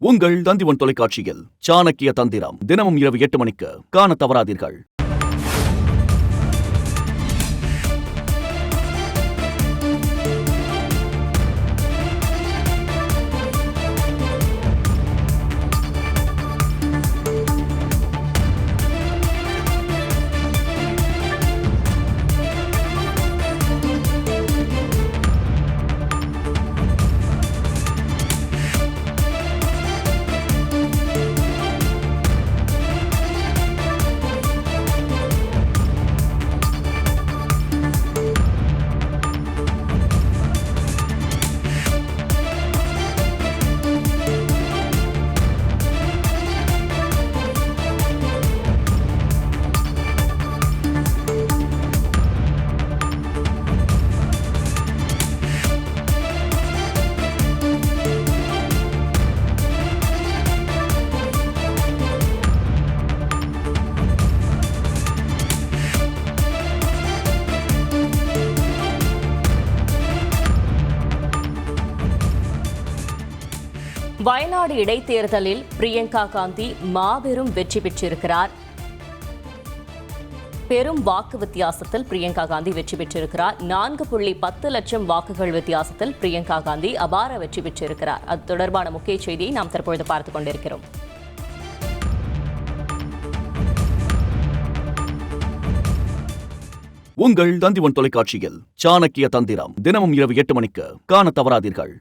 உங்கள் தந்திவன் தொலைக்காட்சியில் சாணக்கிய தந்திரம் தினமும் இரவு 8 மணிக்கு காண தவறாதீர்கள். வயநாடு இடைத்தேர்தலில் பிரியங்கா காந்தி மாபெரும் வெற்றி பெற்றிருக்கிறார். பெரும் வாக்கு வித்தியாசத்தில் பிரியங்கா காந்தி வெற்றி பெற்றிருக்கிறார். 4.10 லட்சம் வாக்குகள் வித்தியாசத்தில் பிரியங்கா காந்தி அபார வெற்றி பெற்றிருக்கிறார். அது தொடர்பான முக்கிய செய்தியை நாம் தற்பொழுது பார்த்துக் கொண்டிருக்கிறோம். உங்கள் தந்திவன் தொலைக்காட்சியில் சாணக்கிய தந்திரம் தினமும் இரவு 8 மணிக்கு காண தவறாதீர்கள்.